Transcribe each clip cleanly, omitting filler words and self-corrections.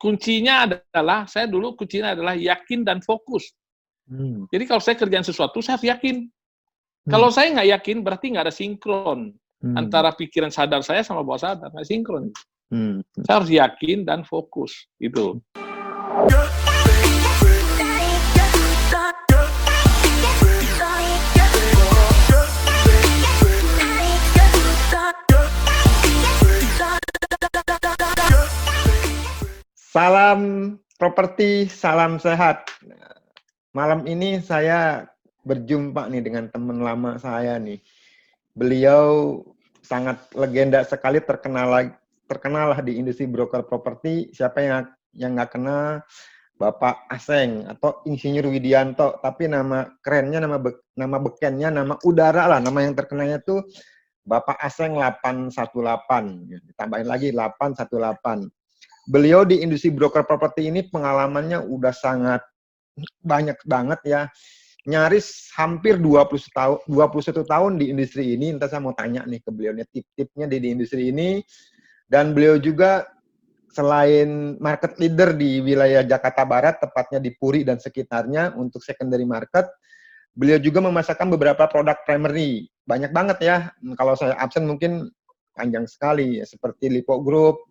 kuncinya adalah yakin dan fokus. Jadi kalau saya kerjaan sesuatu, saya harus yakin. Kalau saya nggak yakin, berarti nggak ada sinkron antara pikiran sadar saya sama bawah sadar, nggak sinkron. Saya harus yakin dan fokus, gitu. Salam properti, salam sehat. Malam ini saya berjumpa nih dengan teman lama saya nih. Beliau sangat legenda sekali, terkenal lah di industri broker properti. Siapa yang nggak kenal Bapak Aseng atau Insinyur Widianto, tapi nama kerennya, nama bekennya, nama udara lah, nama yang terkenalnya tuh Bapak Aseng 818. Ditambahin lagi 818. Beliau di industri broker properti ini pengalamannya udah sangat banyak banget ya. Nyaris hampir 21 tahun di industri ini. Entah saya mau tanya nih ke beliau nih tip-tipnya di industri ini. Dan beliau juga selain market leader di wilayah Jakarta Barat, tepatnya di Puri dan sekitarnya untuk secondary market, beliau juga memasarkan beberapa produk primary. Banyak banget ya. Kalau saya absen mungkin panjang sekali ya, seperti Lipo Group,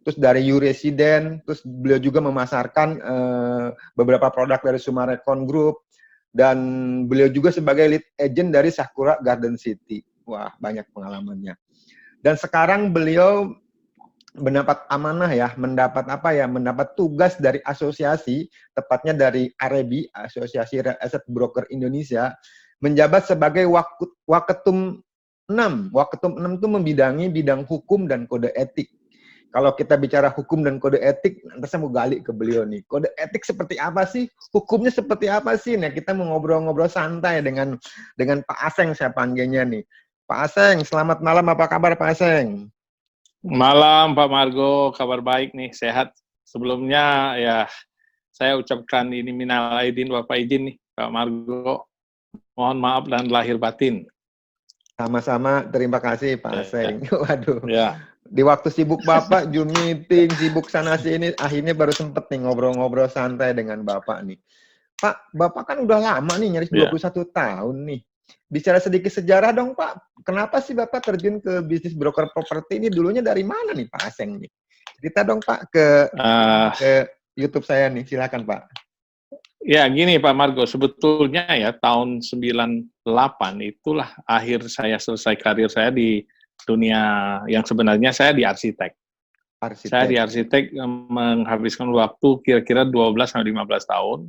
terus dari U-Resident, terus beliau juga memasarkan beberapa produk dari Sumarekon Group, dan beliau juga sebagai lead agent dari Sakura Garden City. Wah, banyak pengalamannya. Dan sekarang beliau mendapat amanah ya, mendapat tugas dari asosiasi, tepatnya dari AREBI, Asosiasi Real Estate Broker Indonesia, menjabat sebagai Waketum 6. Waketum 6 itu membidangi bidang hukum dan kode etik. Kalau kita bicara hukum dan kode etik, nanti saya mau gali ke beliau nih. Kode etik seperti apa sih? Hukumnya seperti apa sih? Nah, kita mau ngobrol-ngobrol santai dengan Pak Aseng, saya panggilnya nih. Pak Aseng, selamat malam. Apa kabar Pak Aseng? Malam Pak Margo, kabar baik nih, sehat. Sebelumnya ya saya ucapkan ini minal aidin Bapak izin nih Pak Margo. Mohon maaf dan lahir batin. Sama-sama, terima kasih Pak Aseng. Waduh. Ya. Di waktu sibuk Bapak, Zoom meeting, sibuk sana sini, akhirnya baru sempet nih ngobrol-ngobrol santai dengan Bapak nih. Pak, Bapak kan udah lama nih, nyaris 21 tahun nih. Bicara sedikit sejarah dong Pak, kenapa sih Bapak terjun ke bisnis broker properti ini? Dulunya dari mana nih Pak Aseng nih? Cerita dong Pak ke YouTube saya nih, silakan Pak. Ya gini Pak Margo, sebetulnya ya tahun 98 itulah akhir saya selesai karir saya di dunia yang sebenarnya saya di arsitek. Saya di arsitek menghabiskan waktu kira-kira 12-15 tahun,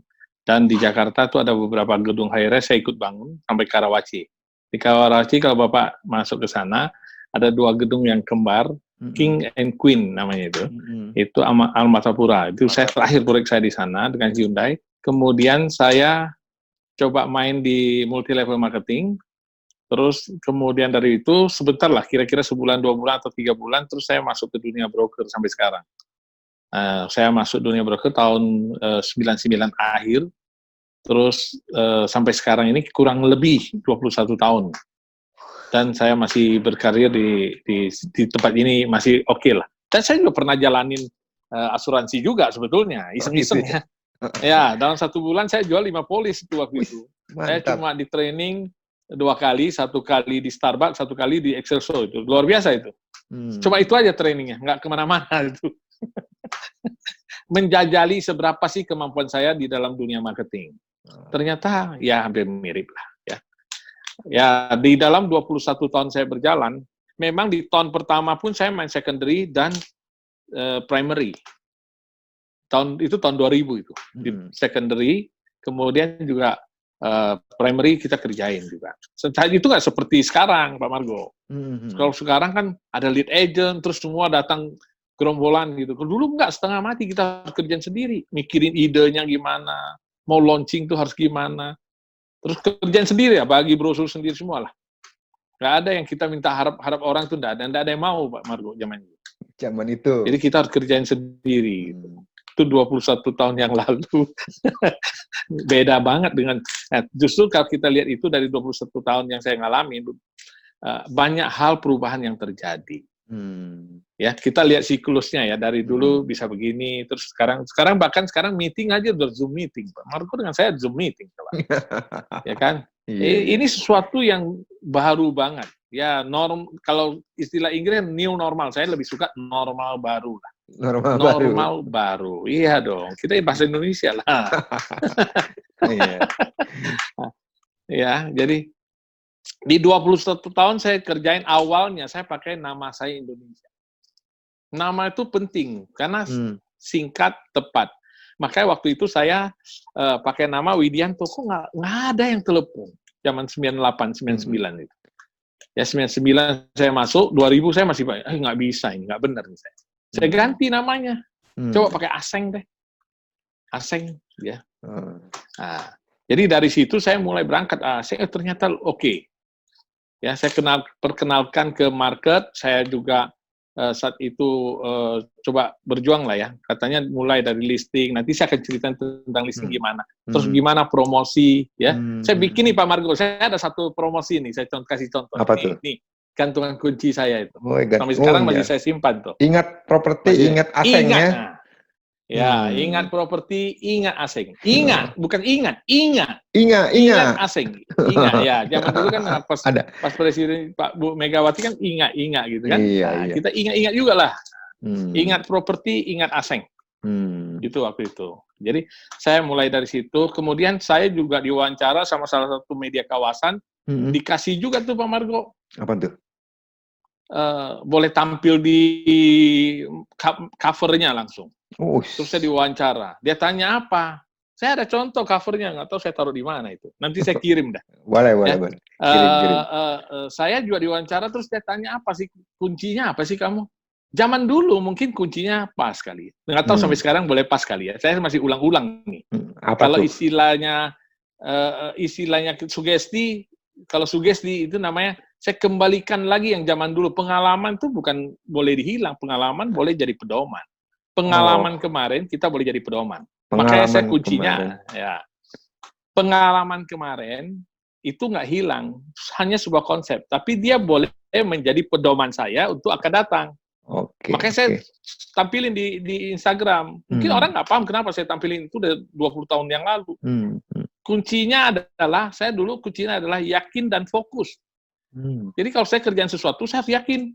dan di Jakarta itu ada beberapa gedung high-rise saya ikut bangun sampai Karawaci. Di Karawaci kalau Bapak masuk ke sana, ada 2 gedung yang kembar, King and Queen namanya itu. Itu Almatapura. Itu saya terakhir proyek saya di sana dengan Hyundai. Kemudian saya coba main di multi level marketing. Terus kemudian dari itu sebentar lah, kira-kira sebulan, 2 bulan, atau 3 bulan, terus saya masuk ke dunia broker sampai sekarang. Saya masuk dunia broker tahun 99 akhir, terus sampai sekarang ini kurang lebih 21 tahun. Dan saya masih berkarir di tempat ini masih oke lah. Dan saya juga pernah jalanin asuransi juga sebetulnya, iseng-iseng ya. Ya, dalam 1 bulan saya jual 5 polis itu waktu itu. Saya cuma di training 2 kali, 1 kali di Starbucks, 1 kali di Excelso, itu luar biasa itu. Cuma itu aja trainingnya, nggak kemana-mana itu. Menjajali seberapa sih kemampuan saya di dalam dunia marketing. Ternyata ya hampir mirip lah ya. Ya di dalam 21 tahun saya berjalan, memang di tahun pertama pun saya main secondary dan primary. Tahun 2000 itu di secondary, kemudian juga primary kita kerjain juga. Itu nggak seperti sekarang, Pak Margo. Kalau sekarang kan ada lead agent, terus semua datang gerombolan gitu. Dulu nggak, setengah mati kita harus kerjain sendiri, mikirin idenya gimana, mau launching tuh harus gimana. Terus kerjain sendiri ya, bagi brosur sendiri semua lah. Nggak ada yang kita minta harap orang tuh nggak ada yang mau, Pak Margo, zaman itu. Jadi kita harus kerjain sendiri gitu. Itu 21 tahun yang lalu. Beda banget dengan, justru kalau kita lihat itu dari 21 tahun yang saya ngalamin, banyak hal perubahan yang terjadi. Ya, kita lihat siklusnya ya, dari dulu bisa begini, terus bahkan sekarang meeting aja udah Zoom meeting, Pak Marco dengan saya Zoom meeting, Pak. Ya kan? Ini sesuatu yang baru banget. Ya, kalau istilah Inggris new normal, saya lebih suka normal baru lah. Normal baru. Iya dong, kita bahasa Indonesia lah. Ya, jadi di 21 tahun saya kerjain, awalnya saya pakai nama saya Indonesia. Nama itu penting, karena singkat, tepat. Makanya waktu itu saya pakai nama Widianto, kok nggak ada yang telepon. Zaman 98, 99 itu. Ya 99 saya masuk, 2000 saya masih nggak bisa, ini nggak benar. Saya ganti namanya. Coba pakai Aseng deh. Aseng, ya. Nah, jadi dari situ saya mulai berangkat. Ternyata oke. Ya, saya perkenalkan ke market, saya juga saat itu coba berjuang lah ya, katanya mulai dari listing, nanti saya akan cerita tentang listing gimana, terus gimana promosi ya, saya bikin nih Pak Margo, saya ada satu promosi nih, saya kasih contoh. Apa tuh? Nih, gantungan kunci saya itu, sampai sekarang masih saya simpan tuh. Ingat properti, ingat Aseng ya. Ya, ingat properti, ingat Aseng. Ingat, bukan ingat. Ingat Aseng. Ingat, ya. Zaman dulu kan pas Presiden Pak Bu Megawati kan ingat gitu kan. Iya. Kita ingat juga lah. Ingat properti, ingat Aseng. Itu waktu itu. Jadi saya mulai dari situ. Kemudian saya juga diwawancara sama salah satu media kawasan. Dikasih juga tuh Pak Margo. Apa tuh? Boleh tampil di covernya langsung. Terus saya diwawancara. Dia tanya apa? Saya ada contoh covernya, nggak tahu saya taruh di mana itu. Nanti saya kirim dah. Boleh. Kirim. Saya juga diwawancara, terus dia tanya apa sih kuncinya, apa sih kamu? Zaman dulu mungkin kuncinya pas kali. Nggak tahu sampai sekarang boleh pas kali ya. Saya masih ulang-ulang nih. Kalau istilahnya sugesti, kalau sugesti itu namanya, saya kembalikan lagi yang zaman dulu. Pengalaman itu bukan boleh dihilang, pengalaman boleh jadi pedoman. Pengalaman kemarin kita boleh jadi pedoman. Makanya saya kuncinya, ya, pengalaman kemarin itu nggak hilang, hanya sebuah konsep, tapi dia boleh menjadi pedoman saya untuk akan datang. Makanya saya tampilin di Instagram. Mungkin orang nggak paham kenapa saya tampilin itu udah 20 tahun yang lalu. Kuncinya adalah, saya dulu kuncinya adalah yakin dan fokus. Jadi kalau saya kerjaan sesuatu, saya harus yakin.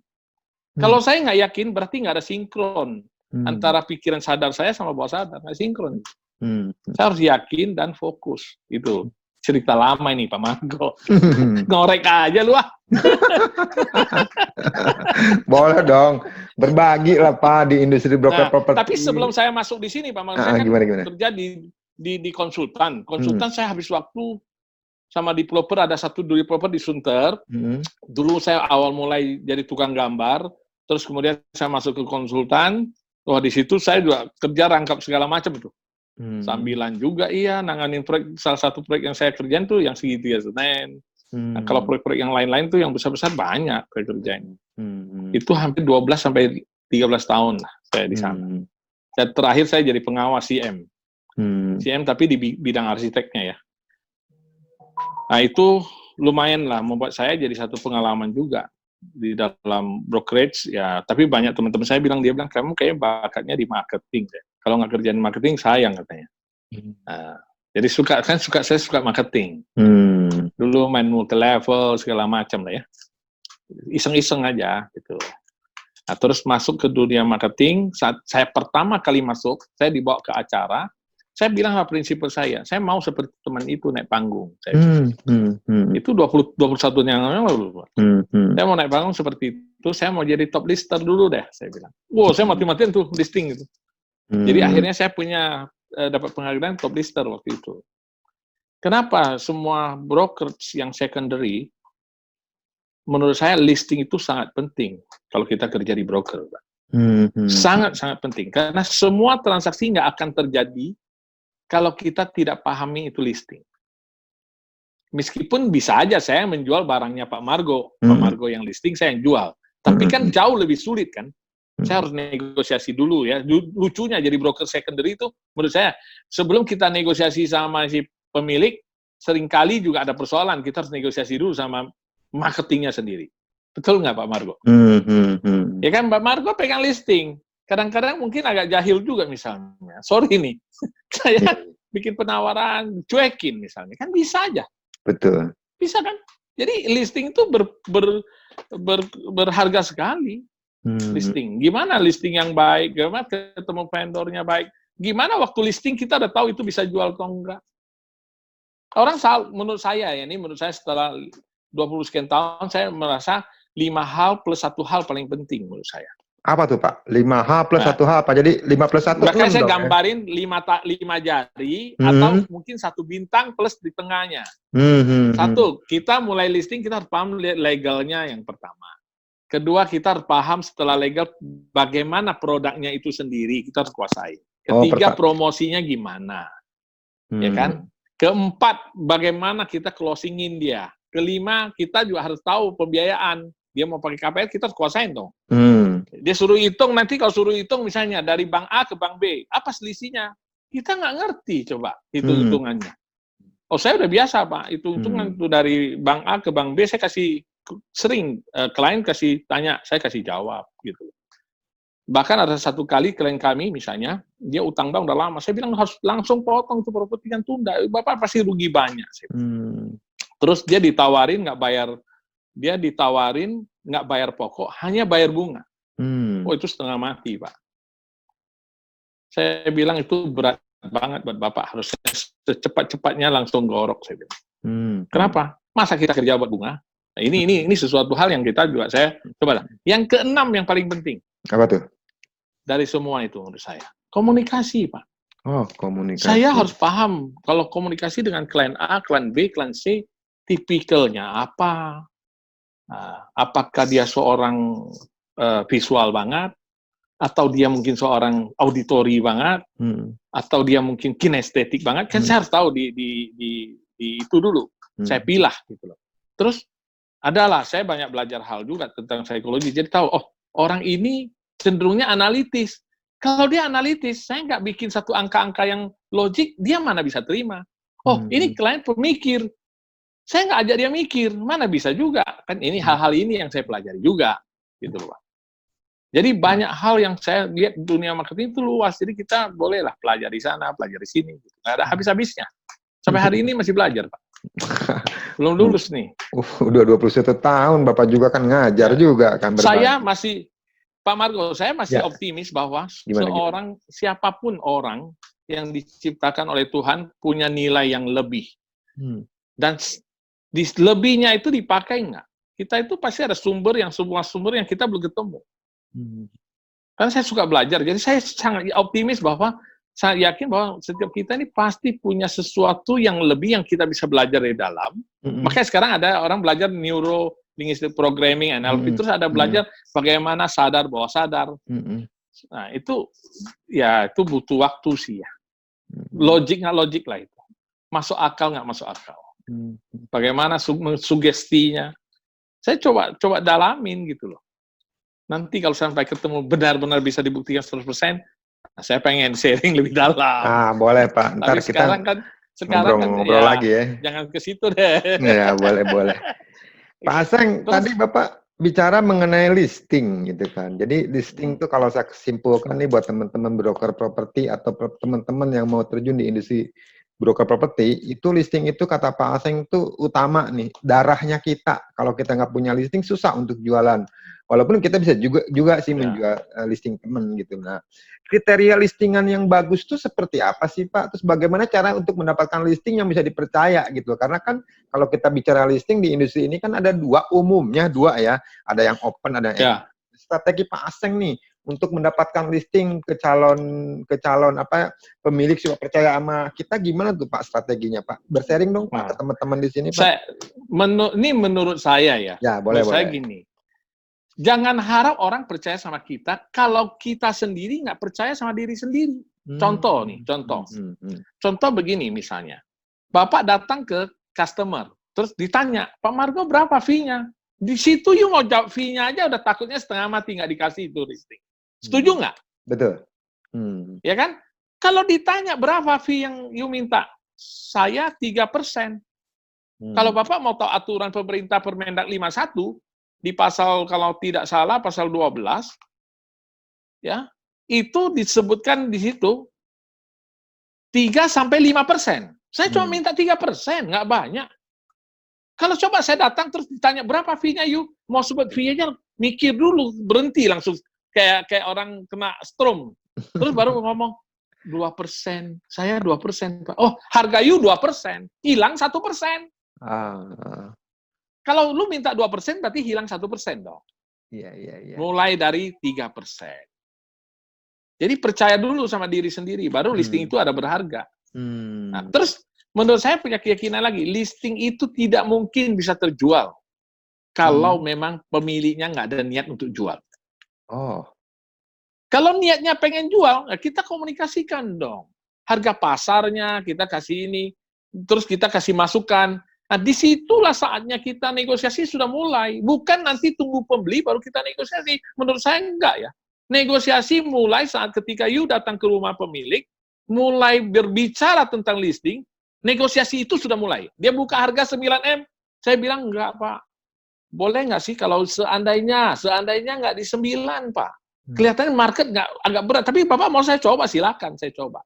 Kalau saya nggak yakin, berarti nggak ada sinkron antara pikiran sadar saya sama bawah sadar, nggak sinkron. Saya harus yakin dan fokus. Itu cerita lama ini Pak Margo. Ngorek aja lu ah. Boleh dong, berbagi lah Pak di industri broker properti. Tapi sebelum saya masuk di sini Pak Margo, saya kan kerja di konsultan. Konsultan saya habis waktu sama developer, ada satu developer di Sunter. Dulu saya awal mulai jadi tukang gambar, terus kemudian saya masuk ke konsultan. Wah, di situ saya juga kerja rangkap segala macam itu. Sambilan juga nanganin proyek, salah satu proyek yang saya kerjain tuh yang segitiga Senen. Nah, kalau proyek-proyek yang lain-lain tuh yang besar-besar banyak saya kerjain. Itu hampir 12 sampai 13 tahun lah saya di sana. Dan terakhir saya jadi pengawas CM. CM tapi di bidang arsiteknya ya. Nah, itu lumayan lah membuat saya jadi satu pengalaman juga di dalam brokerage ya. Tapi banyak teman-teman saya bilang, kamu kayak bakatnya di marketing deh. Kalau nggak kerjaan marketing sayang katanya. Nah, jadi saya suka marketing. Dulu main multi level segala macam lah ya. Iseng-iseng aja gitu. Nah, terus masuk ke dunia marketing. Saat saya pertama kali masuk, saya dibawa ke acara. Saya bilang sama prinsipal saya mau seperti teman itu naik panggung. Itu 21 yang lalu. Saya mau naik panggung seperti itu, saya mau jadi top lister dulu deh, saya bilang. Wow, saya mati-matian tuh listing gitu. Jadi akhirnya saya dapat penghargaan top lister waktu itu. Kenapa? Semua broker yang secondary, menurut saya listing itu sangat penting kalau kita kerja di broker. Sangat-sangat penting, karena semua transaksi nggak akan terjadi kalau kita tidak pahami itu listing. Meskipun bisa aja saya menjual barangnya Pak Margo, Pak Margo yang listing saya yang jual. Tapi kan jauh lebih sulit kan. Saya harus negosiasi dulu ya. Lucunya jadi broker secondary itu menurut saya, sebelum kita negosiasi sama si pemilik, seringkali juga ada persoalan. Kita harus negosiasi dulu sama marketingnya sendiri. Betul nggak Pak Margo? Ya kan Pak Margo pegang listing. Kadang-kadang mungkin agak jahil juga misalnya. Sorry nih, saya bikin penawaran, cuekin misalnya. Kan bisa aja. Betul. Bisa kan? Jadi listing itu berharga sekali. Listing. Gimana listing yang baik? Gimana ketemu vendornya baik? Gimana waktu listing kita udah tahu itu bisa jual atau enggak? Orang menurut saya setelah 20 sekian tahun, saya merasa 5 hal plus 1 hal paling penting menurut saya. Apa tuh Pak? 5H plus 1H apa? Jadi 5 plus 1, 6 makanya saya dong, gambarin ya? 5 jari atau mungkin 1 bintang plus di tengahnya. Satu, kita mulai listing, kita harus paham legalnya yang pertama. Kedua, kita harus paham setelah legal bagaimana produknya itu sendiri, kita harus kuasai. Ketiga, promosinya gimana. Ya kan? Keempat, bagaimana kita closingin dia. Kelima, kita juga harus tahu pembiayaan. Dia mau pakai KPR, kita harus kuasain dong. Dia suruh hitung, nanti kalau suruh hitung misalnya dari bank A ke bank B, apa selisihnya? Kita nggak ngerti coba hitung-hitungannya. Oh, saya udah biasa Pak, hitung-hitungan itu dari bank A ke bank B, saya kasih sering, klien kasih tanya, saya kasih jawab gitu. Bahkan ada satu kali klien kami misalnya, dia utang bank udah lama, saya bilang harus langsung potong itu properti kan tunda, Bapak pasti rugi banyak. Terus dia ditawarin nggak bayar pokok, hanya bayar bunga. Oh, itu setengah mati Pak. Saya bilang itu berat banget buat Bapak, harus secepat-cepatnya langsung gorok, saya bilang. Kenapa? Masa kita kerja buat bunga? Nah, ini sesuatu hal yang kita juga saya coba. Yang keenam yang paling penting. Apa tuh? Dari semua itu menurut saya, komunikasi Pak. Oh, komunikasi. Saya harus paham kalau komunikasi dengan klien A, klien B, klien C, tipikalnya apa? Apakah dia seorang visual banget, atau dia mungkin seorang auditori banget, atau dia mungkin kinestetik banget, kan saya harus tahu di itu dulu. Saya pilah gitu loh. Terus saya banyak belajar hal juga tentang psikologi, jadi tahu, oh orang ini cenderungnya analitis. Kalau dia analitis, saya nggak bikin satu angka-angka yang logik, dia mana bisa terima. Oh, ini klien pemikir. Saya nggak ajak dia mikir, mana bisa juga. Kan ini hal-hal ini yang saya pelajari juga. Gitu loh Pak. Jadi banyak hal yang saya lihat di dunia marketing itu luas, jadi kita bolehlah pelajari sana, pelajari sini. Nggak ada habis-habisnya. Sampai hari ini masih belajar Pak. Belum lulus nih. Udah 21 tahun, Bapak juga kan ngajar juga kan. Saya masih, Pak Margo, saya masih optimis bahwa siapapun orang yang diciptakan oleh Tuhan punya nilai yang lebih. Dan di lebihnya itu dipakai nggak? Kita itu pasti ada semua sumber yang kita belum ketemu. Karena saya suka belajar, jadi saya sangat optimis bahwa saya yakin bahwa setiap kita ini pasti punya sesuatu yang lebih yang kita bisa belajar dari dalam. Makanya sekarang ada orang belajar neuro linguistic programming, NLP, terus ada belajar bagaimana sadar bawah sadar. Nah, itu butuh waktu sih ya. Logik nggak logik lah itu. Masuk akal nggak masuk akal. Bagaimana sugestinya. Saya coba dalamin gitu loh. Nanti kalau sampai ketemu benar-benar bisa dibuktikan 100%, saya pengen sharing lebih dalam. Boleh Pak. Ntar tapi kita ngobrol lagi ya. Jangan ke situ deh. Ya, boleh. Pak Aseng, tadi Bapak bicara mengenai listing gitu kan. Jadi listing tuh kalau saya simpulkan nih buat teman-teman broker properti atau teman-teman yang mau terjun di industri broker properti, itu listing itu kata Pak Aseng tuh utama nih, darahnya kita. Kalau kita nggak punya listing susah untuk jualan. Walaupun kita bisa juga sih menjual listing teman gitu. Nah, kriteria listingan yang bagus tuh seperti apa sih Pak? Terus bagaimana cara untuk mendapatkan listing yang bisa dipercaya gitu? Karena kan kalau kita bicara listing di industri ini kan ada umumnya dua ya. Ada yang open, ada yang strategi Pak Aseng nih untuk mendapatkan listing ke calon pemilik supaya percaya sama kita, gimana tuh Pak strateginya Pak? Bersharing dong Pak ke teman-teman di sini Pak. Ini menurut saya ya. Ya, boleh. Saya gini. Jangan harap orang percaya sama kita kalau kita sendiri nggak percaya sama diri sendiri. Contoh. Contoh begini misalnya. Bapak datang ke customer, terus ditanya, Pak Margo berapa fee-nya? Di situ you mau jawab fee-nya aja udah takutnya setengah mati nggak dikasih itu listing. Setuju nggak? Betul. Ya kan? Kalau ditanya berapa fee yang you minta, saya 3%. Kalau Bapak mau tahu aturan pemerintah Permendak 51, di pasal kalau tidak salah pasal 12 ya, itu disebutkan di situ 3-5%. Saya cuma minta 3%, nggak banyak. Kalau coba saya datang terus ditanya berapa fee-nya yuk, mau sebut fee-nya mikir dulu, berhenti langsung kayak orang kena strom. Terus baru ngomong 2%, saya 2%, Pak. Oh, harga you 2%, hilang 1%. Kalau lu minta 2%, berarti hilang 1% dong. Iya. Mulai dari 3%. Jadi percaya dulu sama diri sendiri, baru listing itu ada berharga. Nah, terus menurut saya punya keyakinan lagi, listing itu tidak mungkin bisa terjual kalau memang pemiliknya nggak ada niat untuk jual. Oh. Kalau niatnya pengen jual, kita komunikasikan dong. Harga pasarnya kita kasih ini, terus kita kasih masukan. Nah, disitulah saatnya kita negosiasi sudah mulai. Bukan nanti tunggu pembeli baru kita negosiasi. Menurut saya enggak ya. Negosiasi mulai saat ketika you datang ke rumah pemilik, mulai berbicara tentang listing, negosiasi itu sudah mulai. Dia buka harga 9M, saya bilang enggak Pak. Boleh nggak sih kalau seandainya nggak di 9 Pak. Kelihatannya market nggak agak berat, tapi Bapak mau saya coba, silakan saya coba.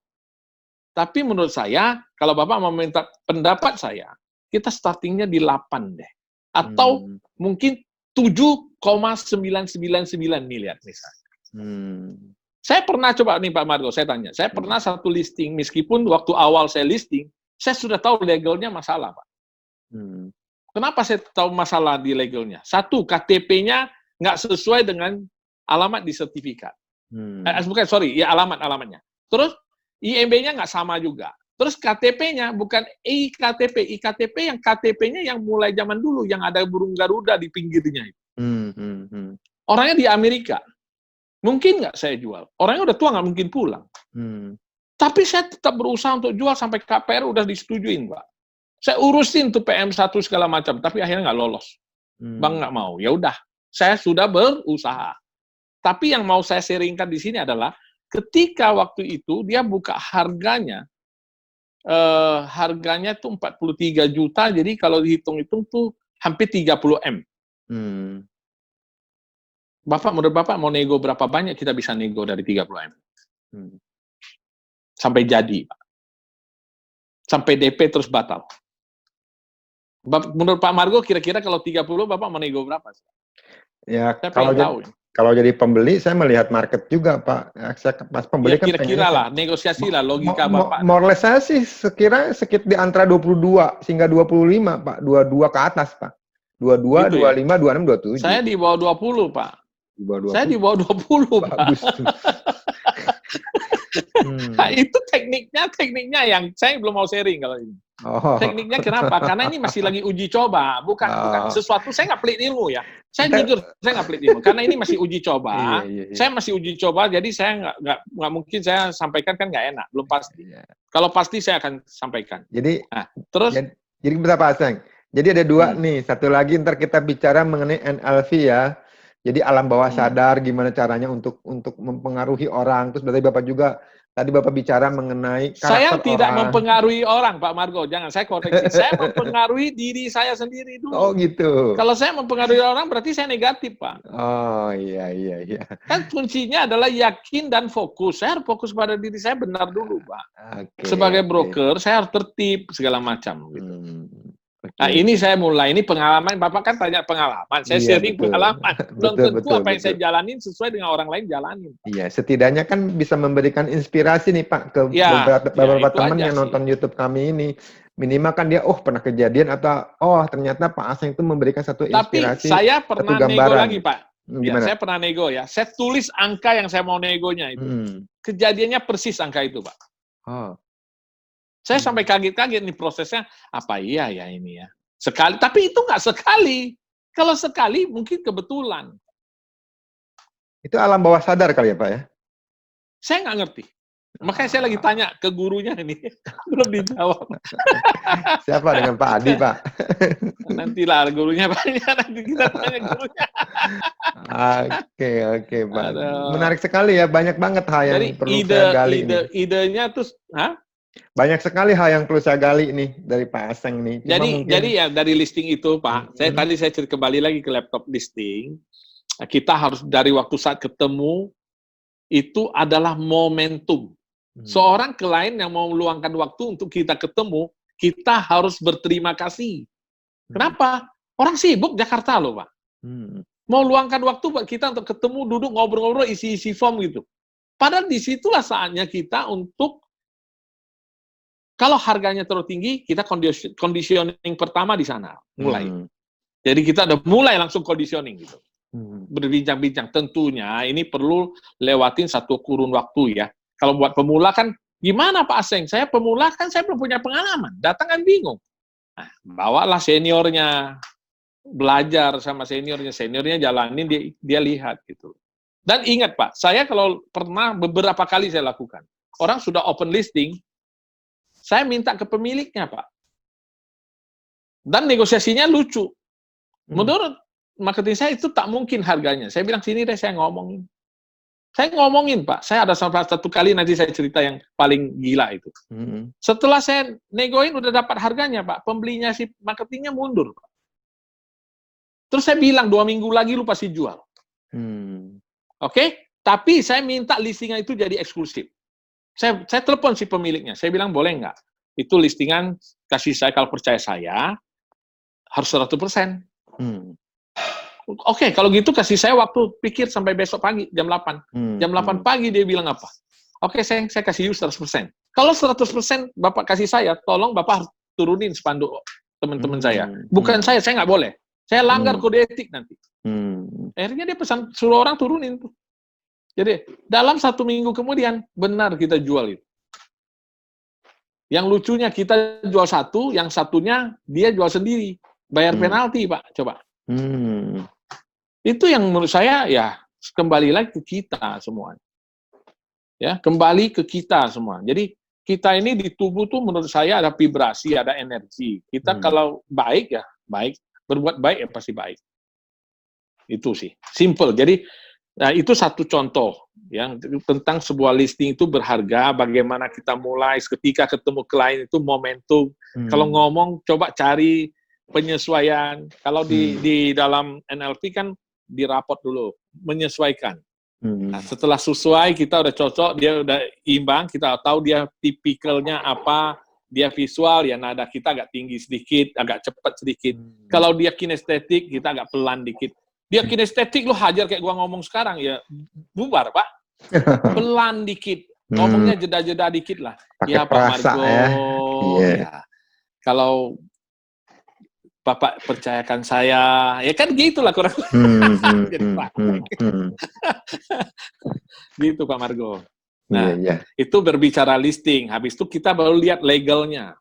Tapi menurut saya, kalau Bapak mau minta pendapat saya, kita startingnya di 8 deh. Atau mungkin 7,999 miliar misalnya. Saya pernah coba nih Pak Margo, saya tanya. Saya pernah satu listing, meskipun waktu awal saya listing, saya sudah tahu legalnya masalah Pak. Kenapa saya tahu masalah di legalnya? Satu, KTP-nya nggak sesuai dengan alamat di sertifikat. Alamatnya. Terus IMB-nya nggak sama juga. Terus KTP-nya bukan iktp yang KTP-nya yang mulai zaman dulu yang ada burung Garuda di pinggirnya itu. Orangnya di Amerika. Mungkin nggak saya jual? Orangnya udah tua nggak mungkin pulang. Tapi saya tetap berusaha untuk jual sampai KPR udah disetujuin, Pak. Saya urusin tuh PM1 segala macam, tapi akhirnya nggak lolos. Bang nggak mau. Ya udah, saya sudah berusaha. Tapi yang mau saya sharingkan di sini adalah ketika waktu itu dia buka harganya tuh 43 juta, jadi kalau dihitung-hitung tuh hampir 30 M. Menurut Bapak mau nego berapa banyak kita bisa nego dari 30 M? Sampai jadi, Pak. Sampai DP terus batal. Menurut Pak Margo kira-kira kalau 30 Bapak mau nego berapa? Ya, kalau jadi pembeli, saya melihat market juga, Pak. Pas pembeli ya, kira-kira lah, negosiasi lah, logika Bapak. More saya sih sekitar di antara 22 hingga 25, Pak. 22 ke atas, Pak. 22, gitu 25, ya? 26, 27. Saya di bawah 20, Pak. Di bawah 20. Saya di bawah 20, Bagus, Pak. Nah, itu tekniknya yang saya belum mau sharing kalau ini. Tekniknya kenapa? Karena ini masih lagi uji coba, bukan sesuatu. Saya nggak pelit ilmu ya. Saya jujur, saya nggak pelit ilmu. Karena ini masih uji coba. Saya masih uji coba, jadi saya nggak mungkin saya sampaikan kan nggak enak, belum pasti. Kalau pasti saya akan sampaikan. Jadi, terus. Jadi berapa Aseng? Jadi ada dua nih. Satu lagi ntar kita bicara mengenai NLV ya. Jadi alam bawah sadar gimana caranya untuk mempengaruhi orang. Terus berarti Bapak juga tadi Bapak bicara mengenai karakter saya tidak orang. mempengaruhi orang, Pak Margo. Jangan saya koreksi. Saya mempengaruhi diri saya sendiri dulu. Oh gitu. Kalau saya mempengaruhi orang berarti saya negatif, Pak. Oh iya. Kan kuncinya adalah yakin dan fokus. Saya harus fokus pada diri saya benar dulu, Pak. Sebagai broker, saya harus tertib segala macam. Gitu. Nah ini saya mulai, ini pengalaman, Bapak kan tanya pengalaman, saya sharing pengalaman. Belum tentu apa yang saya jalanin sesuai dengan orang lain jalanin. Iya, setidaknya kan bisa memberikan inspirasi nih Pak, ke beberapa teman yang nonton YouTube kami ini. Minimal kan dia, pernah kejadian, atau ternyata Pak Aseng itu memberikan satu inspirasi. Tapi saya pernah nego lagi Pak. Gimana? Saya pernah nego ya, saya tulis angka yang saya mau negonya itu. Kejadiannya persis angka itu Pak. Saya sampai kaget-kaget nih prosesnya, apa iya ya ini ya. Sekali, tapi itu nggak sekali. Kalau sekali mungkin kebetulan. Itu alam bawah sadar kali ya Pak ya? Saya nggak ngerti. Makanya saya lagi tanya ke gurunya ini. Belum dijawab. Siapa dengan Pak Adi Pak? Nantilah gurunya banyak, nanti kita tanya gurunya. Oke Pak. Aduh. Menarik sekali ya, banyak banget hal yang perlu saya gali. Idenya tuh, Banyak sekali hal yang perlu saya gali nih dari Pak Aseng nih. Cuma mungkin Jadi ya dari listing itu Pak, saya cerita kembali lagi ke laptop listing. Kita harus dari waktu saat ketemu itu adalah momentum. Seorang klien yang mau meluangkan waktu untuk kita ketemu, kita harus berterima kasih. Kenapa? Orang sibuk Jakarta loh Pak. Mau luangkan waktu buat kita untuk ketemu, duduk, ngobrol-ngobrol, isi-isi form gitu. Padahal disitulah saatnya kita untuk, kalau harganya terlalu tinggi, kita conditioning pertama di sana, mulai. Jadi kita udah mulai langsung conditioning gitu. Berbincang-bincang, tentunya ini perlu lewatin satu kurun waktu ya. Kalau buat pemula kan, gimana Pak Aseng? Saya pemula kan saya belum punya pengalaman, datang kan bingung. Nah, bawalah seniornya, belajar sama seniornya jalanin, dia lihat gitu. Dan ingat Pak, saya kalau pernah beberapa kali saya lakukan, orang sudah open listing, saya minta ke pemiliknya Pak. Dan negosiasinya lucu. Menurut marketing saya itu tak mungkin harganya. Saya bilang, sini deh saya ngomongin. Saya ngomongin Pak, saya ada sampai satu kali nanti saya cerita yang paling gila itu. Setelah saya negoin udah dapat harganya Pak, pembelinya si marketingnya mundur Pak. Terus saya bilang 2 minggu lagi lu pasti jual. Oke? Tapi saya minta listingan itu jadi eksklusif. Saya telepon si pemiliknya. Saya bilang boleh nggak? Itu listingan kasih saya, kalau percaya saya harus 100%. Oke, kalau gitu kasih saya waktu pikir sampai besok pagi jam 8. Jam 8 pagi dia bilang apa? Oke, saya kasih you 100%. Kalau 100% Bapak kasih saya, tolong Bapak harus turunin spanduk teman-teman saya. Bukan saya nggak boleh. Saya langgar kode etik nanti. Akhirnya dia pesan, suruh orang turunin. Jadi, dalam 1 minggu kemudian, benar kita jual itu. Yang lucunya, kita jual satu, yang satunya dia jual sendiri. Bayar penalti, Pak. Coba. Itu yang menurut saya, ya, kembali lagi ke kita semua. Ya, kembali ke kita semua. Jadi, kita ini di tubuh tuh menurut saya ada vibrasi, ada energi. Kita kalau baik, ya baik. Berbuat baik ya pasti baik. Itu sih, simple. Jadi, nah itu satu contoh yang tentang sebuah listing itu berharga, bagaimana kita mulai ketika ketemu klien itu momentum. Kalau ngomong coba cari penyesuaian. Kalau di dalam NLP kan dirapot dulu, menyesuaikan. Nah, setelah sesuai kita udah cocok, dia udah imbang, kita tahu dia tipikalnya apa. Dia visual, ya nada kita agak tinggi sedikit, agak cepat sedikit. Kalau dia kinestetik, kita agak pelan dikit. Dia kinestetik, lu hajar kayak gua ngomong sekarang, ya bubar, Pak. Pelan dikit. Ngomongnya jeda-jeda dikit lah. Pakai ya, Pak Margo. Ya. Kalau Bapak percayakan saya, ya kan gitulah kurang. Gitu, Pak Margo. Nah, itu berbicara listing. Habis itu kita baru lihat legalnya.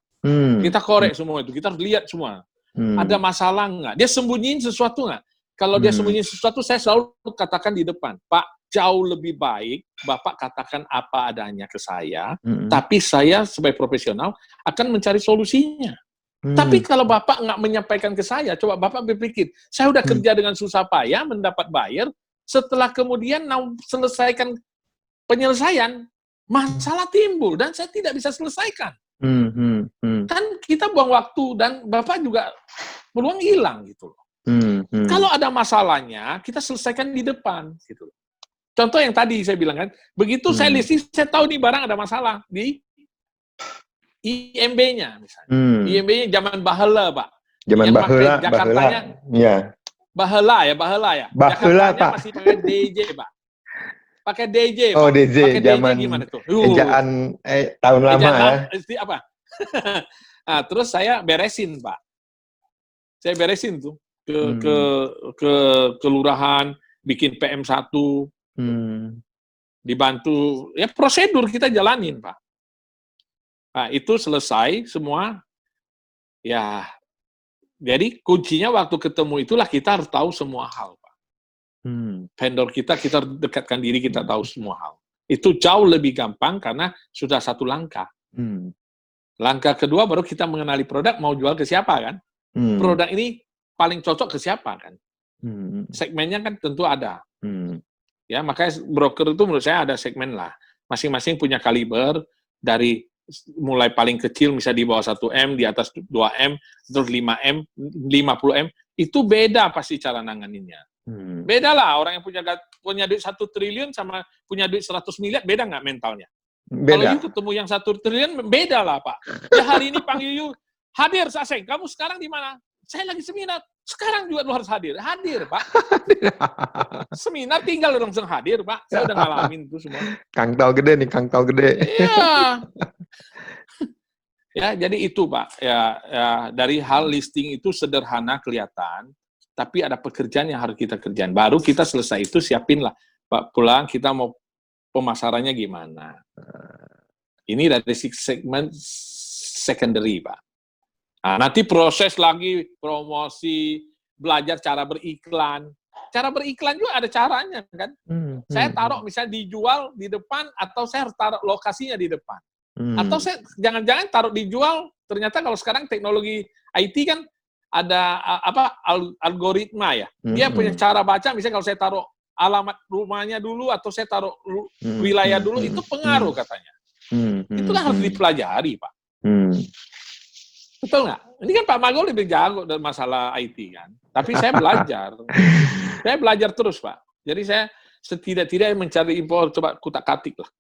Kita korek semua itu. Kita harus lihat semua. Ada masalah nggak? Dia sembunyiin sesuatu nggak? Kalau dia sembunyiin sesuatu, saya selalu katakan di depan, Pak, jauh lebih baik Bapak katakan apa adanya ke saya, tapi saya sebagai profesional akan mencari solusinya. Tapi kalau Bapak nggak menyampaikan ke saya, coba Bapak berpikir, saya udah kerja dengan susah payah, mendapat buyer, setelah kemudian selesaikan penyelesaian, masalah timbul dan saya tidak bisa selesaikan. Kan kita buang waktu dan Bapak juga peluang hilang gitu loh. Kalau ada masalahnya, kita selesaikan di depan gitu. Contoh yang tadi saya bilang kan, begitu saya listing, saya tahu nih barang ada masalah di IMB-nya misalnya. IMB-nya zaman baheula, Pak. Zaman baheula, Jakartanya, ya. Baheula ya. Baheula, Pak. Masih pakai DJ, Pak. Pakai DJ, Pak. Oh, DJ, pakai zaman DJ gimana tuh? Ejaan tahun lama ya. Apa? Nah, terus saya beresin, Pak. Saya beresin tuh ke kelurahan, bikin PM1. Dibantu, ya prosedur kita jalanin, Pak. Nah, itu selesai semua. Ya, jadi kuncinya waktu ketemu itulah kita harus tahu semua hal, Pak. Vendor kita dekatkan diri, kita tahu semua hal. Itu jauh lebih gampang karena sudah satu langkah. Langkah kedua baru kita mengenali produk, mau jual ke siapa kan? Produk ini paling cocok ke siapa kan? Segmennya kan tentu ada. Ya, makanya broker itu menurut saya ada segmen lah. Masing-masing punya kaliber dari mulai paling kecil misalnya di bawah 1M, di atas 2M, terus 5M, 50M, itu beda pasti cara nanganinnya. Beda lah, orang yang punya duit 1 triliun sama punya duit 100 miliar, beda nggak mentalnya? Kalau you ketemu yang 1 triliun, beda lah Pak. Ya hari ini panggil you, hadir Aseng, kamu sekarang di mana? Saya lagi seminar, sekarang juga lu harus hadir. Hadir Pak. Seminar tinggal langsung hadir Pak, saya udah ngalamin itu semua. Kang Tau gede nih, Kang Tau gede. Iya. Ya, jadi itu Pak. Ya, dari hal listing itu sederhana kelihatan, tapi ada pekerjaan yang harus kita kerjain. Baru kita selesai itu siapin lah. Pak pulang kita mau pemasarannya gimana. Ini dari segmen secondary Pak. Nah, nanti proses lagi promosi, belajar cara beriklan. Cara beriklan juga ada caranya kan. Saya taruh misalnya dijual di depan atau saya harus taruh lokasinya di depan. Atau saya jangan-jangan taruh dijual, ternyata kalau sekarang teknologi IT kan ada algoritma ya. Dia punya cara baca, misalnya kalau saya taruh alamat rumahnya dulu atau saya taruh wilayah dulu, itu pengaruh katanya. Itulah harus dipelajari, Pak. Betul nggak? Ini kan Pak Margo lebih jago dalam masalah IT kan. Tapi saya belajar. Saya belajar terus, Pak. Jadi saya setidak-tidaknya mencari info, coba kutak-katik lah.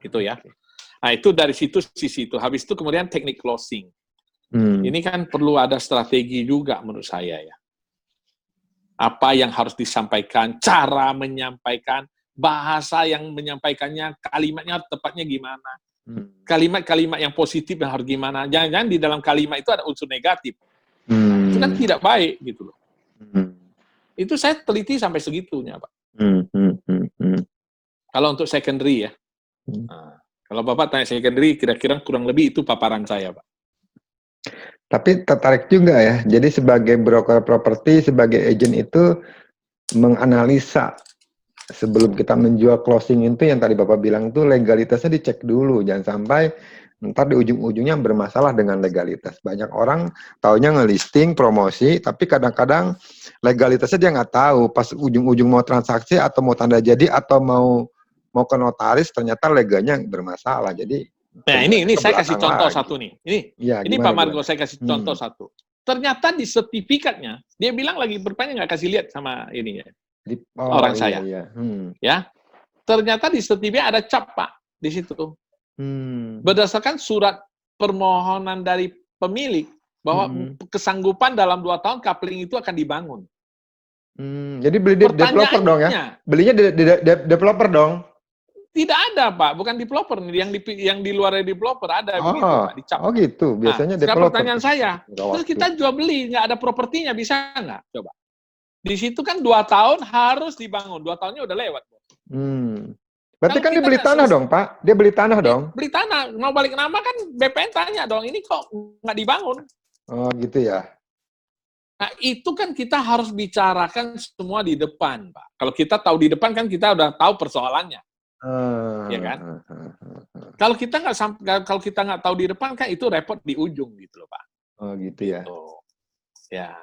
Gitu ya. Nah, itu dari sisi itu. Habis itu kemudian teknik closing. Ini kan perlu ada strategi juga menurut saya ya. Apa yang harus disampaikan, cara menyampaikan, bahasa yang menyampaikannya, kalimatnya tepatnya gimana. Kalimat-kalimat yang positif yang harus gimana. Jangan-jangan di dalam kalimat itu ada unsur negatif. Itu kan tidak baik gitu loh. Itu saya teliti sampai segitunya, Pak. Kalau untuk secondary ya. Nah, kalau Bapak tanya secondary, kira-kira kurang lebih itu paparan saya, Pak. Tapi tertarik juga ya. Jadi sebagai broker properti, sebagai agent itu menganalisa sebelum kita menjual closing itu yang tadi Bapak bilang itu legalitasnya dicek dulu. Jangan sampai ntar di ujung-ujungnya bermasalah dengan legalitas. Banyak orang taunya ngelisting, promosi, tapi kadang-kadang legalitasnya dia nggak tahu. Pas ujung-ujung mau transaksi atau mau tanda jadi atau mau ke notaris, ternyata leganya bermasalah. Jadi nah ini saya kasih contoh satu nih. Ini Pak Margo saya kasih contoh satu. Ternyata di sertifikatnya dia bilang lagi bertanya nggak kasih lihat sama ini ya. Orang saya. Ya. Ternyata di sertifikat ada cap Pak di situ. Berdasarkan surat permohonan dari pemilik bahwa kesanggupan dalam 2 tahun coupling itu akan dibangun. Jadi beli developer dong ya? Belinya developer dong? Tidak ada, Pak. Bukan developer. Yang di luar dari developer ada begitu, Pak. Dicap. Oh gitu. Biasanya sekarang developer. Pertanyaan saya, terus kita jual beli, nggak ada propertinya, bisa nggak? Coba. Di situ kan 2 tahun harus dibangun. 2 tahunnya udah lewat. Berarti kan dia beli tanah dong, Pak? Dia beli tanah dong? Beli tanah. Mau balik nama kan BPN tanya dong, ini kok nggak dibangun? Oh gitu ya. Nah, itu kan kita harus bicarakan semua di depan, Pak. Kalau kita tahu di depan kan kita udah tahu persoalannya. Ya kan? Kalau kita nggak tahu di depan kan itu repot di ujung gitu loh Pak. Oh gitu ya. Ya.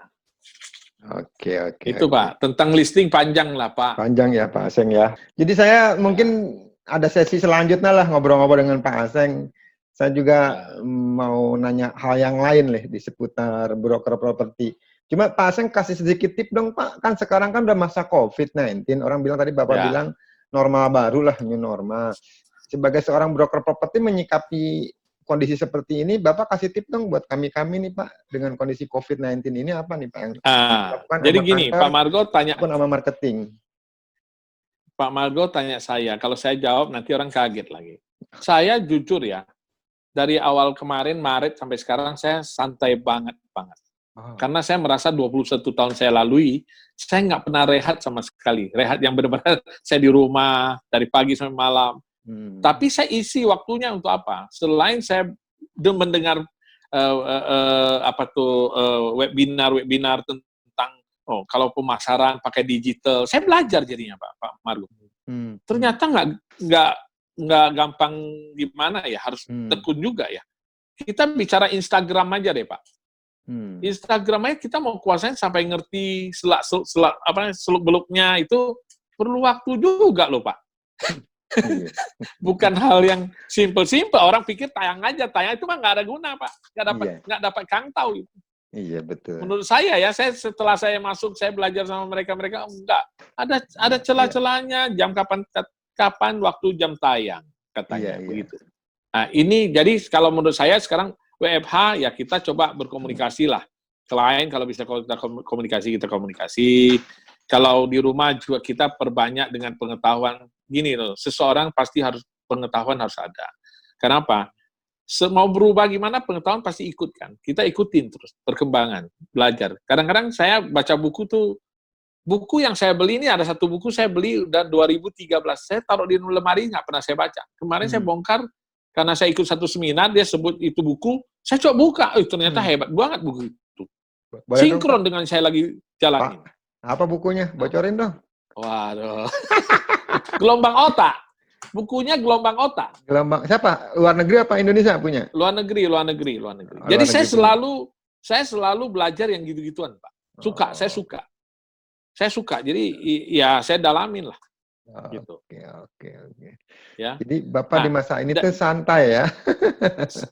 Oke. Itu Pak, tentang listing panjang lah Pak. Panjang ya Pak Aseng ya. Jadi saya mungkin ada sesi selanjutnya lah ngobrol-ngobrol dengan Pak Aseng. Saya juga mau nanya hal yang lain di seputar broker properti. Cuma Pak Aseng kasih sedikit tip dong Pak. Kan sekarang kan udah masa COVID-19. Orang bilang tadi Bapak bilang normal baru lah, new normal. Sebagai seorang broker properti menyikapi kondisi seperti ini, Bapak kasih tip dong buat kami-kami nih Pak, dengan kondisi COVID-19 ini apa nih Pak? Jadi gini, Pak Margo tanya. Sama marketing. Pak Margo tanya saya, kalau saya jawab nanti orang kaget lagi. Saya jujur ya, dari awal kemarin, Maret sampai sekarang, saya santai banget. Karena saya merasa 21 tahun saya lalui, saya nggak pernah rehat sama sekali. Rehat yang benar-benar saya di rumah, dari pagi sampai malam. Tapi saya isi waktunya untuk apa? Selain saya mendengar webinar tentang kalau pemasaran pakai digital, saya belajar jadinya Pak Margo. Ternyata nggak gampang gimana ya, harus tekun juga ya. Kita bicara Instagram aja deh Pak. Instagramnya kita mau kuasain sampai ngerti seluk-beluknya itu perlu waktu juga loh Pak. Iya. Bukan hal yang simple-simple. Orang pikir tayang aja, tayang itu mah nggak ada guna, Pak. Iya. Nggak dapat kangtau. Iya, betul. Menurut saya ya, setelah saya masuk, saya belajar sama mereka enggak. Ada celah-celahnya, jam kapan waktu jam tayang, katanya Iya. begitu. Nah, ini jadi kalau menurut saya sekarang WFH ya kita coba berkomunikasi lah. Klien kalau bisa kita komunikasi. Kalau di rumah juga kita perbanyak dengan pengetahuan. Gini loh, seseorang pasti pengetahuan harus ada. Kenapa? Mau berubah gimana, pengetahuan pasti ikut kan. Kita ikutin terus perkembangan, belajar. Kadang-kadang saya baca buku yang saya beli ini, ada satu buku saya beli udah 2013. Saya taruh di lemari, nggak pernah saya baca. Kemarin saya bongkar, karena saya ikut satu seminar, dia sebut itu buku, saya coba buka, ternyata hebat banget buku itu. Sinkron dengan saya lagi jalanin. Apa bukunya? Bocorin dong. Waduh. Gelombang Otak. Bukunya Gelombang Otak. Gelombang siapa? Luar negeri apa Indonesia punya? Luar negeri. Jadi saya selalu belajar yang gitu-gituan, Pak. Saya suka. Jadi ya saya dalamin lah. Gitu. Oke. Ya. Jadi Bapak di masa ini tuh santai ya.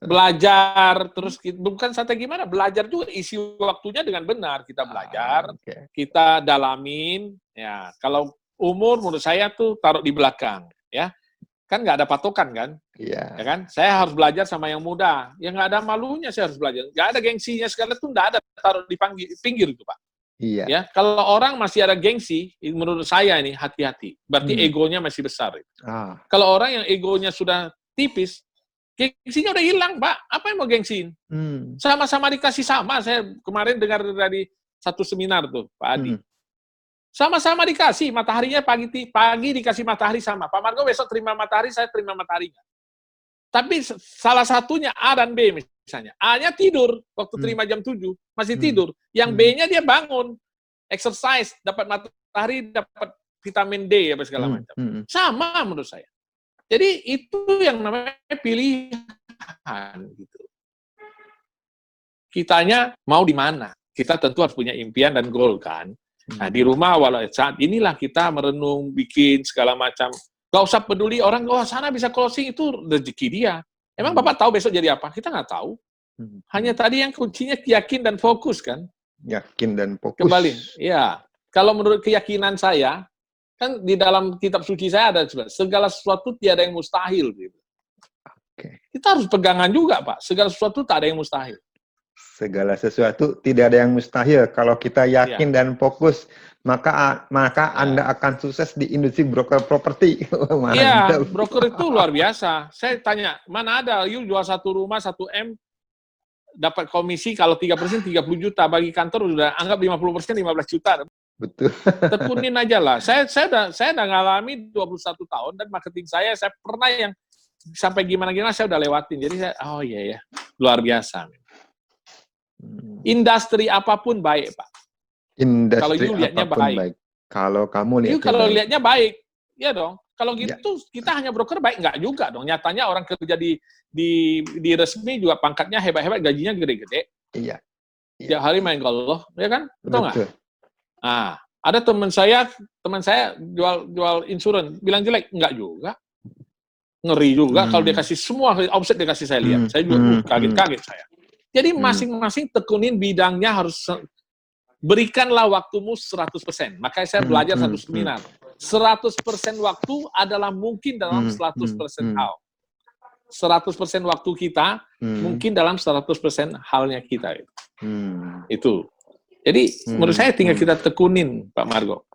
Belajar terus bukan santai gimana? Belajar juga isi waktunya dengan benar. Kita belajar, kita dalamin. Ya, kalau umur menurut saya tuh taruh di belakang, ya. Kan nggak ada patokan kan? Iya. Ya kan? Saya harus belajar sama yang muda. Yang nggak ada malunya saya harus belajar. Nggak ada gengsinya segala tuh nggak ada, taruh di pinggir itu, Pak. Iya. Ya, kalau orang masih ada gengsi, menurut saya ini hati-hati. Berarti egonya masih besar. Kalau orang yang egonya sudah tipis, gengsinya udah hilang, Pak. Apa yang mau gengsiin? Sama-sama dikasih sama. Saya kemarin dengar dari satu seminar tuh, Pak Adi. Sama-sama dikasih, mataharinya pagi dikasih matahari sama. Pak Margo besok terima matahari, saya terima mataharinya. Tapi salah satunya A dan B misalnya. A-nya tidur, waktu terima jam 7, masih tidur. Yang B-nya dia bangun, exercise, dapat matahari, dapat vitamin D, apa segala macam. Sama menurut saya. Jadi itu yang namanya pilihan. Gitu. Kitanya mau di mana? Kita tentu harus punya impian dan goal kan. Nah, di rumah walau saat inilah kita merenung, bikin segala macam. Gak usah peduli orang, sana bisa closing, itu rezeki dia. Emang Bapak tahu besok jadi apa? Kita nggak tahu. Hanya tadi yang kuncinya yakin dan fokus kan? Yakin dan fokus. Kembali, ya. Kalau menurut keyakinan saya, kan di dalam kitab suci saya ada segala sesuatu tiada yang mustahil. Gitu. Kita harus pegangan juga, Pak. Segala sesuatu tak ada yang mustahil. Segala sesuatu tidak ada yang mustahil. Kalau kita yakin dan fokus, maka Anda akan sukses di industri broker properti. Iya, broker itu luar biasa. Saya tanya, mana ada you jual satu rumah 1 M dapat komisi kalau 3% 30 juta, bagi kantor udah anggap 50% 15 juta. Betul. Tekunin aja lah. Saya udah ngalami 21 tahun dan marketing saya pernah yang sampai gimana-gimana saya udah lewatin. Jadi saya iya ya, luar biasa. Industri apapun baik, Pak. Kalau you lihatnya baik. Kalau kamu lihatnya kalau lihatnya baik, ya dong. Kalau gitu kita hanya broker baik nggak juga dong. Nyatanya orang kerja di resmi juga pangkatnya hebat-hebat, gajinya gede-gede. Iya. Tiap hari main golf, ya kan? Betul nggak? Nah, ada teman saya jual insurans, bilang jelek, nggak juga. Ngeri juga kalau dia kasih semua offset dia kasih saya lihat. Saya juga kaget-kaget saya. Jadi masing-masing tekunin bidangnya, harus berikanlah waktumu 100%. Makanya saya belajar satu seminar. 100% waktu adalah mungkin dalam 100% hal. 100% waktu kita mungkin dalam 100% halnya kita. Itu. Jadi menurut saya tinggal kita tekunin, Pak Margo.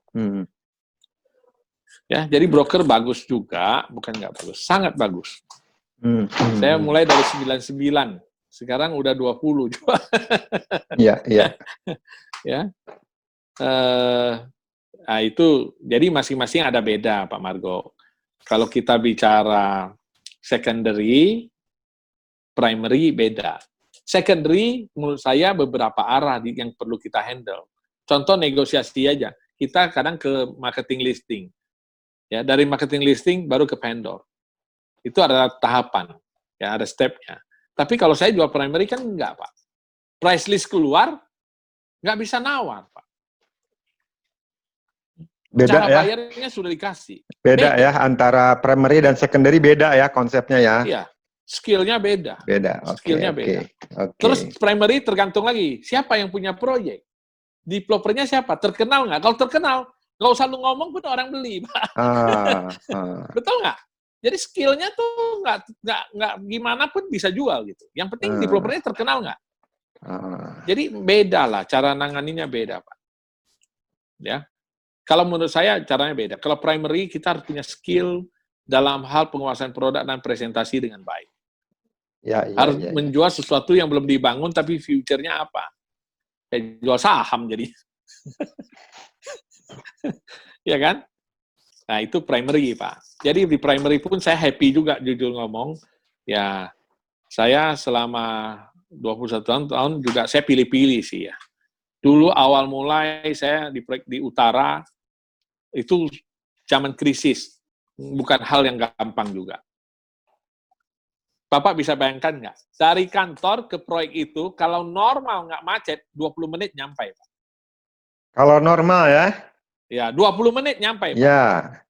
Ya, jadi broker bagus juga, bukan nggak bagus, sangat bagus. Saya mulai dari 99. Sekarang udah 20 juga. Iya. Ya. Nah itu, jadi masing-masing ada beda, Pak Margo. Kalau kita bicara secondary, primary beda. Secondary, menurut saya beberapa arah yang perlu kita handle. Contoh negosiasi aja. Kita kadang ke marketing listing. Ya, dari marketing listing baru ke vendor. Itu adalah tahapan. Ya, ada step-nya. Tapi kalau saya jual primary kan enggak, Pak. Price list keluar, nggak bisa nawar, Pak. Beda cara ya? bayarnya sudah dikasih. Beda ya, antara primary dan secondary beda ya konsepnya ya? Iya, skill-nya beda. Beda, oke. Skill-nya beda. Terus primary tergantung lagi, siapa yang punya proyek? Developernya siapa? Terkenal nggak? Kalau terkenal, nggak usah lu ngomong pun orang beli, Pak. Betul nggak? Jadi skill-nya tuh nggak gimana pun bisa jual gitu. Yang penting developernya terkenal nggak? Jadi beda lah, cara nanganinya beda, Pak. Ya. Kalau menurut saya caranya beda. Kalau primary kita harus punya skill dalam hal penguasaan produk dan presentasi dengan baik. Harus menjual sesuatu yang belum dibangun tapi future-nya apa? Kayak jual saham jadi. Ya kan? Nah, itu primary, Pak. Jadi di primary pun saya happy juga, jujur ngomong. Ya, saya selama 21 tahun juga saya pilih-pilih sih ya. Dulu awal mulai saya di proyek di utara, itu zaman krisis. Bukan hal yang gampang juga. Bapak bisa bayangkan nggak? Dari kantor ke proyek itu, kalau normal nggak macet, 20 menit nyampe, Pak. Kalau normal ya? Ya, 20 menit nyampe, Pak. Ya.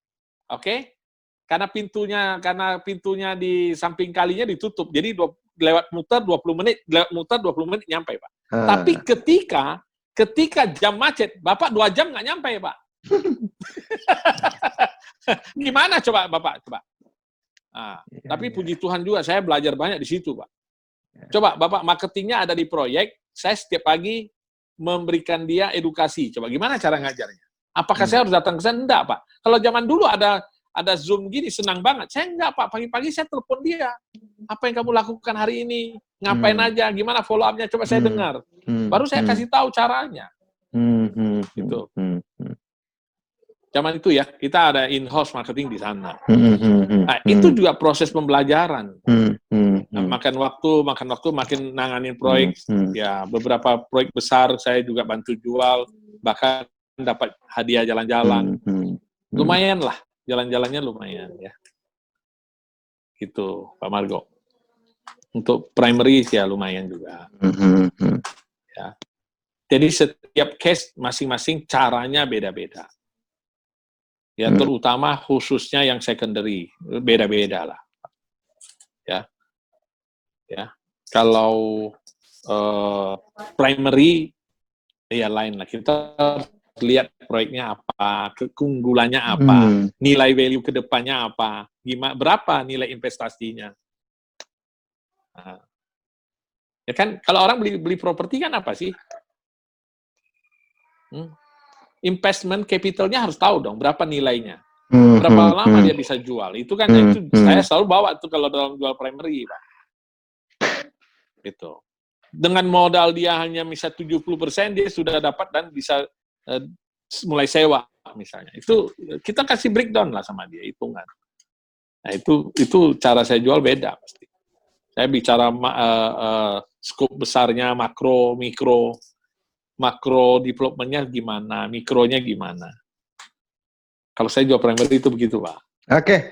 Oke? Karena pintunya di samping kalinya ditutup. Jadi lewat muter 20 menit, lewat muter 20 menit nyampe, Pak. Tapi ketika jam macet, Bapak 2 jam nggak nyampe, Pak. Gimana coba Bapak? Coba. Nah, tapi puji Tuhan juga saya belajar banyak di situ, Pak. Coba Bapak marketingnya ada di proyek, saya setiap pagi memberikan dia edukasi. Coba gimana cara ngajarnya? Apakah saya harus datang ke sana? Enggak, Pak. Kalau zaman dulu ada Zoom gini, senang banget. Saya enggak, Pak. Pagi-pagi saya telepon dia. Apa yang kamu lakukan hari ini? Ngapain aja? Gimana follow up-nya? Coba saya dengar. Baru saya kasih tahu caranya. Gitu. Zaman itu ya, kita ada in-house marketing di sana. Nah, itu juga proses pembelajaran. Nah, makan waktu, makin nanganin proyek. Ya, beberapa proyek besar saya juga bantu jual, bahkan dapat hadiah jalan-jalan. Lumayan lah, jalan-jalannya lumayan ya. Gitu, Pak Margo. Untuk primary ya lumayan juga. Ya. Jadi setiap case masing-masing caranya beda-beda. Ya, terutama khususnya yang secondary, beda-beda lah. Ya. Kalau primary ya lain lah. Kita lihat proyeknya apa, keunggulannya apa, nilai value ke depannya apa, berapa nilai investasinya. Nah, ya kan kalau orang beli properti kan apa sih? Investment capitalnya harus tahu dong berapa nilainya. Berapa lama dia bisa jual. Itu kan itu saya selalu bawa tuh kalau dalam jual primary, Pak. Gitu. Dengan modal dia hanya misal 70%, dia sudah dapat dan bisa mulai sewa misalnya. Itu kita kasih breakdown lah sama dia, hitungan. Nah, itu cara saya jual beda pasti. Saya bicara skop besarnya, makro, mikro. Makro development-nya gimana, mikronya gimana. Kalau saya jual primary itu begitu, Pak. Oke.